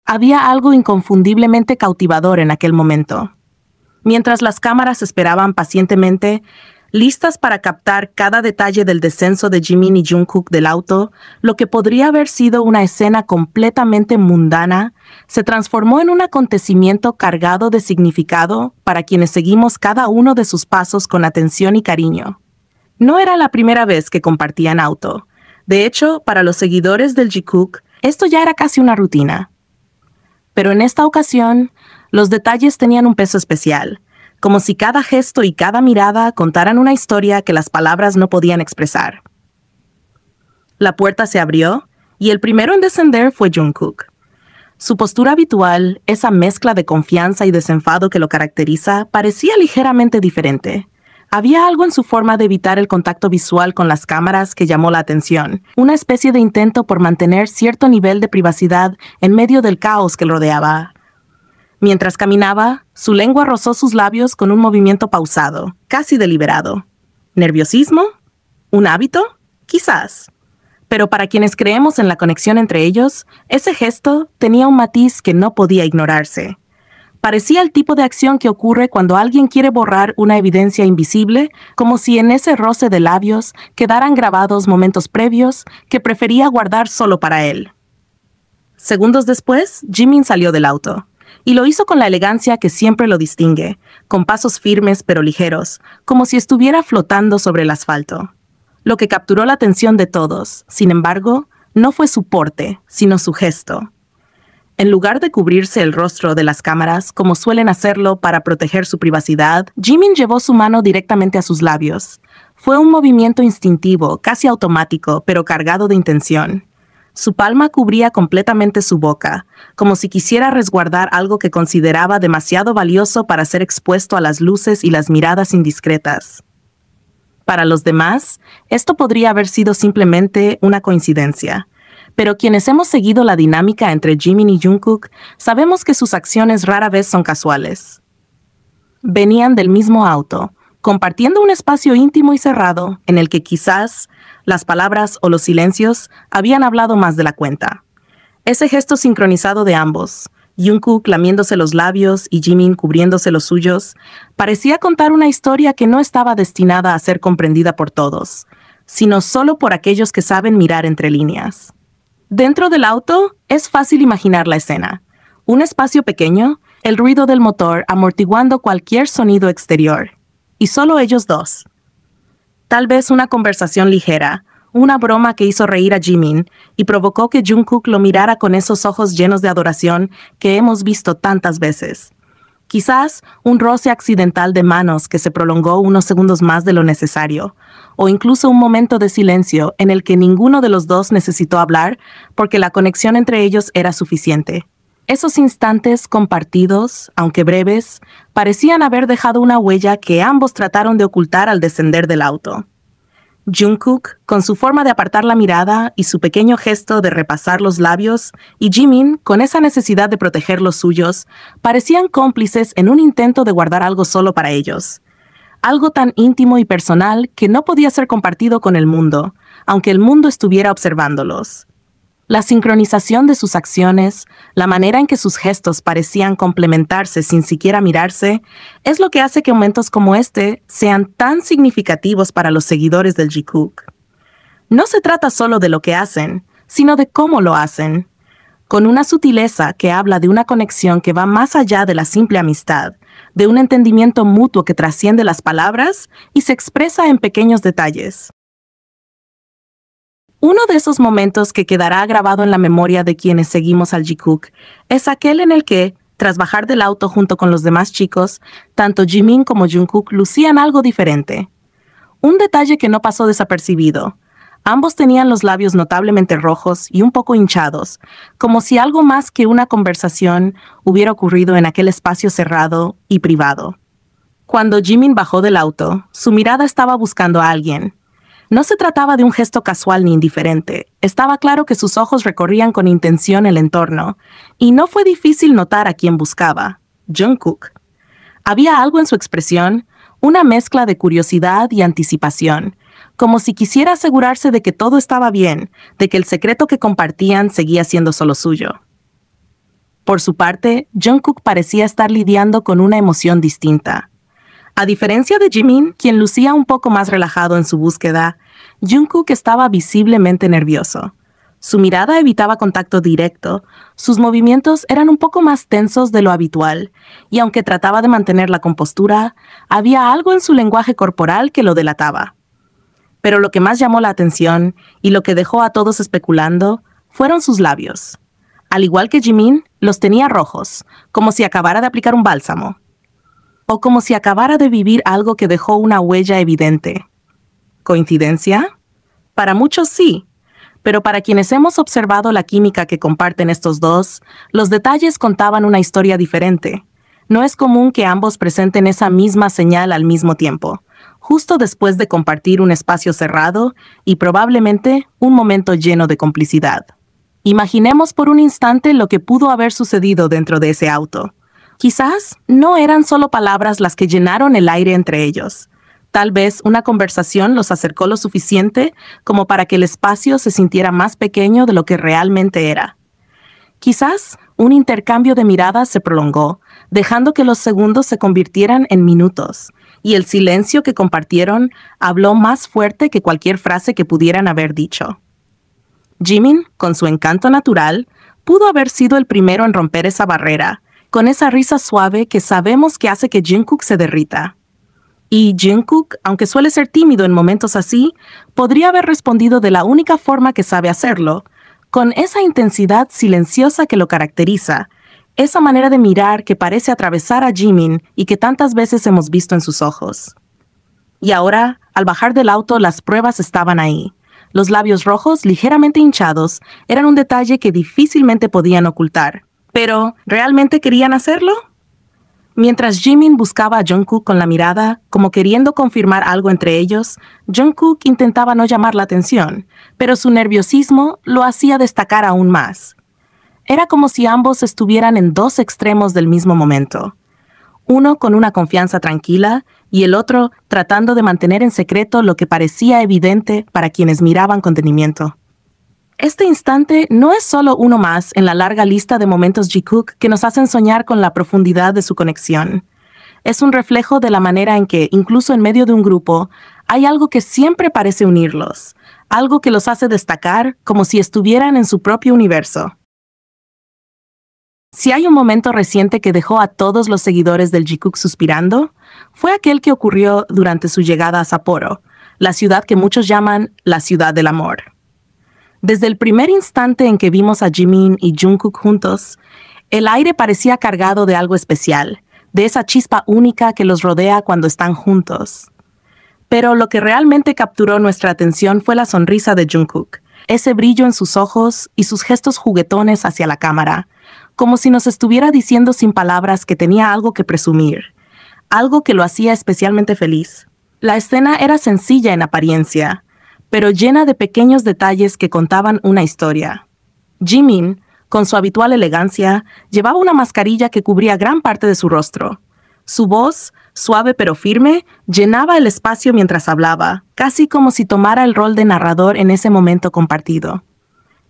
Había algo inconfundiblemente cautivador en aquel momento. Mientras las cámaras esperaban pacientemente, listas para captar cada detalle del descenso de Jimin y Jungkook del auto, lo que podría haber sido una escena completamente mundana, se transformó en un acontecimiento cargado de significado para quienes seguimos cada uno de sus pasos con atención y cariño. No era la primera vez que compartían auto. De hecho, para los seguidores del Jikook, esto ya era casi una rutina. Pero en esta ocasión, los detalles tenían un peso especial, como si cada gesto y cada mirada contaran una historia que las palabras no podían expresar. La puerta se abrió, y el primero en descender fue Jungkook. Su postura habitual, esa mezcla de confianza y desenfado que lo caracteriza, parecía ligeramente diferente. Había algo en su forma de evitar el contacto visual con las cámaras que llamó la atención, una especie de intento por mantener cierto nivel de privacidad en medio del caos que lo rodeaba. Mientras caminaba, su lengua rozó sus labios con un movimiento pausado, casi deliberado. ¿Nerviosismo? ¿Un hábito? Quizás. Pero para quienes creemos en la conexión entre ellos, ese gesto tenía un matiz que no podía ignorarse. Parecía el tipo de acción que ocurre cuando alguien quiere borrar una evidencia invisible, como si en ese roce de labios quedaran grabados momentos previos que prefería guardar solo para él. Segundos después, Jimin salió del auto. Y lo hizo con la elegancia que siempre lo distingue, con pasos firmes pero ligeros, como si estuviera flotando sobre el asfalto. Lo que capturó la atención de todos, sin embargo, no fue su porte, sino su gesto. En lugar de cubrirse el rostro de las cámaras, como suelen hacerlo para proteger su privacidad, Jimin llevó su mano directamente a sus labios. Fue un movimiento instintivo, casi automático, pero cargado de intención. Su palma cubría completamente su boca, como si quisiera resguardar algo que consideraba demasiado valioso para ser expuesto a las luces y las miradas indiscretas. Para los demás, esto podría haber sido simplemente una coincidencia. Pero quienes hemos seguido la dinámica entre Jimin y Jungkook, sabemos que sus acciones rara vez son casuales. Venían del mismo auto, compartiendo un espacio íntimo y cerrado en el que quizás las palabras o los silencios habían hablado más de la cuenta. Ese gesto sincronizado de ambos, Jungkook lamiéndose los labios y Jimin cubriéndose los suyos, parecía contar una historia que no estaba destinada a ser comprendida por todos, sino solo por aquellos que saben mirar entre líneas. Dentro del auto, es fácil imaginar la escena. Un espacio pequeño, el ruido del motor amortiguando cualquier sonido exterior. Y solo ellos dos. Tal vez una conversación ligera, una broma que hizo reír a Jimin y provocó que Jungkook lo mirara con esos ojos llenos de adoración que hemos visto tantas veces. Quizás un roce accidental de manos que se prolongó unos segundos más de lo necesario, o incluso un momento de silencio en el que ninguno de los dos necesitó hablar porque la conexión entre ellos era suficiente. Esos instantes compartidos, aunque breves, parecían haber dejado una huella que ambos trataron de ocultar al descender del auto. Jungkook, con su forma de apartar la mirada y su pequeño gesto de repasar los labios, y Jimin, con esa necesidad de proteger los suyos, parecían cómplices en un intento de guardar algo solo para ellos. Algo tan íntimo y personal que no podía ser compartido con el mundo, aunque el mundo estuviera observándolos. La sincronización de sus acciones, la manera en que sus gestos parecían complementarse sin siquiera mirarse, es lo que hace que momentos como este sean tan significativos para los seguidores del Jikook. No se trata solo de lo que hacen, sino de cómo lo hacen, con una sutileza que habla de una conexión que va más allá de la simple amistad, de un entendimiento mutuo que trasciende las palabras y se expresa en pequeños detalles. Uno de esos momentos que quedará grabado en la memoria de quienes seguimos al Jikook es aquel en el que, tras bajar del auto junto con los demás chicos, tanto Jimin como Jungkook lucían algo diferente. Un detalle que no pasó desapercibido. Ambos tenían los labios notablemente rojos y un poco hinchados, como si algo más que una conversación hubiera ocurrido en aquel espacio cerrado y privado. Cuando Jimin bajó del auto, su mirada estaba buscando a alguien. No se trataba de un gesto casual ni indiferente. Estaba claro que sus ojos recorrían con intención el entorno, y no fue difícil notar a quién buscaba: Jungkook. Había algo en su expresión, una mezcla de curiosidad y anticipación, como si quisiera asegurarse de que todo estaba bien, de que el secreto que compartían seguía siendo solo suyo. Por su parte, Jungkook parecía estar lidiando con una emoción distinta. A diferencia de Jimin, quien lucía un poco más relajado en su búsqueda, Jungkook estaba visiblemente nervioso. Su mirada evitaba contacto directo, sus movimientos eran un poco más tensos de lo habitual, y aunque trataba de mantener la compostura, había algo en su lenguaje corporal que lo delataba. Pero lo que más llamó la atención, y lo que dejó a todos especulando, fueron sus labios. Al igual que Jimin, los tenía rojos, como si acabara de aplicar un bálsamo. O como si acabara de vivir algo que dejó una huella evidente. ¿Coincidencia? Para muchos sí, pero para quienes hemos observado la química que comparten estos dos, los detalles contaban una historia diferente. No es común que ambos presenten esa misma señal al mismo tiempo, justo después de compartir un espacio cerrado y probablemente un momento lleno de complicidad. Imaginemos por un instante lo que pudo haber sucedido dentro de ese auto. Quizás no eran solo palabras las que llenaron el aire entre ellos. Tal vez una conversación los acercó lo suficiente como para que el espacio se sintiera más pequeño de lo que realmente era. Quizás un intercambio de miradas se prolongó, dejando que los segundos se convirtieran en minutos, y el silencio que compartieron habló más fuerte que cualquier frase que pudieran haber dicho. Jimin, con su encanto natural, pudo haber sido el primero en romper esa barrera, con esa risa suave que sabemos que hace que Jungkook se derrita. Y Jungkook, aunque suele ser tímido en momentos así, podría haber respondido de la única forma que sabe hacerlo, con esa intensidad silenciosa que lo caracteriza, esa manera de mirar que parece atravesar a Jimin y que tantas veces hemos visto en sus ojos. Y ahora, al bajar del auto, las pruebas estaban ahí. Los labios rojos, ligeramente hinchados, eran un detalle que difícilmente podían ocultar. Pero, ¿realmente querían hacerlo? Mientras Jimin buscaba a Jungkook con la mirada, como queriendo confirmar algo entre ellos, Jungkook intentaba no llamar la atención, pero su nerviosismo lo hacía destacar aún más. Era como si ambos estuvieran en dos extremos del mismo momento. Uno con una confianza tranquila y el otro tratando de mantener en secreto lo que parecía evidente para quienes miraban con detenimiento. Este instante no es solo uno más en la larga lista de momentos Jikook que nos hacen soñar con la profundidad de su conexión. Es un reflejo de la manera en que, incluso en medio de un grupo, hay algo que siempre parece unirlos, algo que los hace destacar como si estuvieran en su propio universo. Si hay un momento reciente que dejó a todos los seguidores del Jikook suspirando, fue aquel que ocurrió durante su llegada a Sapporo, la ciudad que muchos llaman la ciudad del amor. Desde el primer instante en que vimos a Jimin y Jungkook juntos, el aire parecía cargado de algo especial, de esa chispa única que los rodea cuando están juntos. Pero lo que realmente capturó nuestra atención fue la sonrisa de Jungkook, ese brillo en sus ojos y sus gestos juguetones hacia la cámara, como si nos estuviera diciendo sin palabras que tenía algo que presumir, algo que lo hacía especialmente feliz. La escena era sencilla en apariencia, pero llena de pequeños detalles que contaban una historia. Jimin, con su habitual elegancia, llevaba una mascarilla que cubría gran parte de su rostro. Su voz, suave pero firme, llenaba el espacio mientras hablaba, casi como si tomara el rol de narrador en ese momento compartido.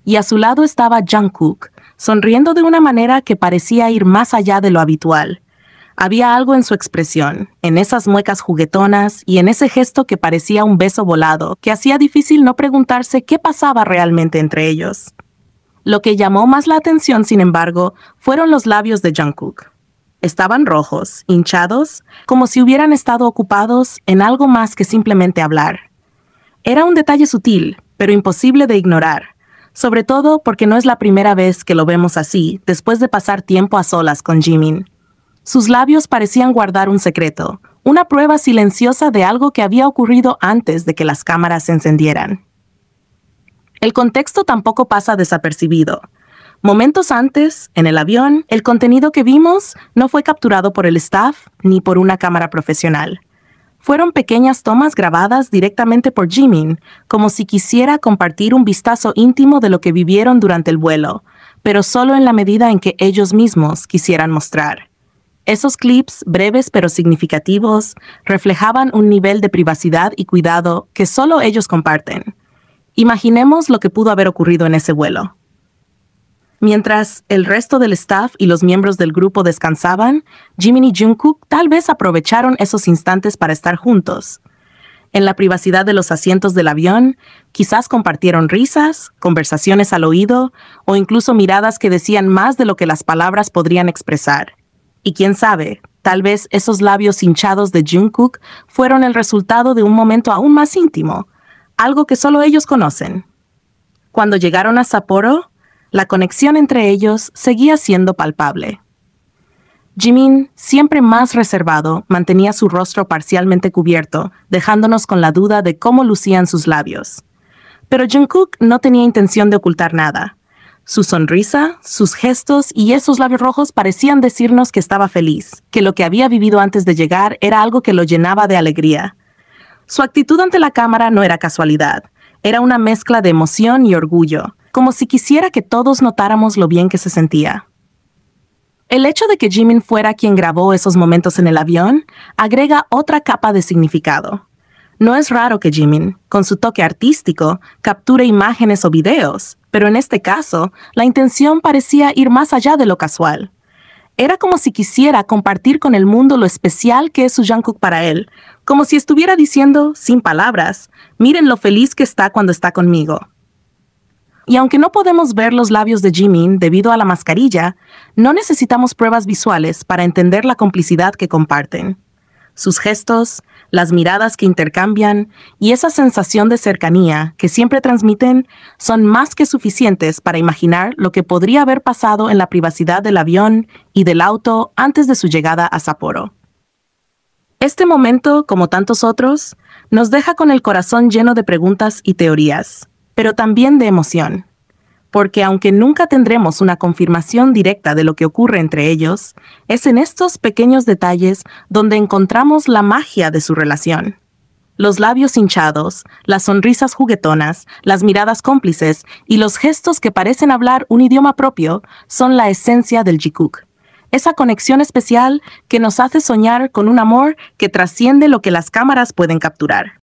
Y a su lado estaba Jungkook, sonriendo de una manera que parecía ir más allá de lo habitual. Había algo en su expresión, en esas muecas juguetonas y en ese gesto que parecía un beso volado, que hacía difícil no preguntarse qué pasaba realmente entre ellos. Lo que llamó más la atención, sin embargo, fueron los labios de Jungkook. Estaban rojos, hinchados, como si hubieran estado ocupados en algo más que simplemente hablar. Era un detalle sutil, pero imposible de ignorar, sobre todo porque no es la primera vez que lo vemos así, después de pasar tiempo a solas con Jimin. Sus labios parecían guardar un secreto, una prueba silenciosa de algo que había ocurrido antes de que las cámaras se encendieran. El contexto tampoco pasa desapercibido. Momentos antes, en el avión, el contenido que vimos no fue capturado por el staff ni por una cámara profesional. Fueron pequeñas tomas grabadas directamente por Jimin, como si quisiera compartir un vistazo íntimo de lo que vivieron durante el vuelo, pero solo en la medida en que ellos mismos quisieran mostrar. Esos clips, breves pero significativos, reflejaban un nivel de privacidad y cuidado que solo ellos comparten. Imaginemos lo que pudo haber ocurrido en ese vuelo. Mientras el resto del staff y los miembros del grupo descansaban, Jimin y Jungkook tal vez aprovecharon esos instantes para estar juntos. En la privacidad de los asientos del avión, quizás compartieron risas, conversaciones al oído o incluso miradas que decían más de lo que las palabras podrían expresar. Y quién sabe, tal vez esos labios hinchados de Jungkook fueron el resultado de un momento aún más íntimo, algo que solo ellos conocen. Cuando llegaron a Sapporo, la conexión entre ellos seguía siendo palpable. Jimin, siempre más reservado, mantenía su rostro parcialmente cubierto, dejándonos con la duda de cómo lucían sus labios. Pero Jungkook no tenía intención de ocultar nada. Su sonrisa, sus gestos y esos labios rojos parecían decirnos que estaba feliz, que lo que había vivido antes de llegar era algo que lo llenaba de alegría. Su actitud ante la cámara no era casualidad, era una mezcla de emoción y orgullo, como si quisiera que todos notáramos lo bien que se sentía. El hecho de que Jimin fuera quien grabó esos momentos en el avión agrega otra capa de significado. No es raro que Jimin, con su toque artístico, capture imágenes o videos, pero en este caso, la intención parecía ir más allá de lo casual. Era como si quisiera compartir con el mundo lo especial que es su Jungkook para él, como si estuviera diciendo, sin palabras, miren lo feliz que está cuando está conmigo. Y aunque no podemos ver los labios de Jimin debido a la mascarilla, no necesitamos pruebas visuales para entender la complicidad que comparten. Sus gestos, las miradas que intercambian y esa sensación de cercanía que siempre transmiten son más que suficientes para imaginar lo que podría haber pasado en la privacidad del avión y del auto antes de su llegada a Sapporo. Este momento, como tantos otros, nos deja con el corazón lleno de preguntas y teorías, pero también de emoción. Porque aunque nunca tendremos una confirmación directa de lo que ocurre entre ellos, es en estos pequeños detalles donde encontramos la magia de su relación. Los labios hinchados, las sonrisas juguetonas, las miradas cómplices y los gestos que parecen hablar un idioma propio son la esencia del Jikook. Esa conexión especial que nos hace soñar con un amor que trasciende lo que las cámaras pueden capturar.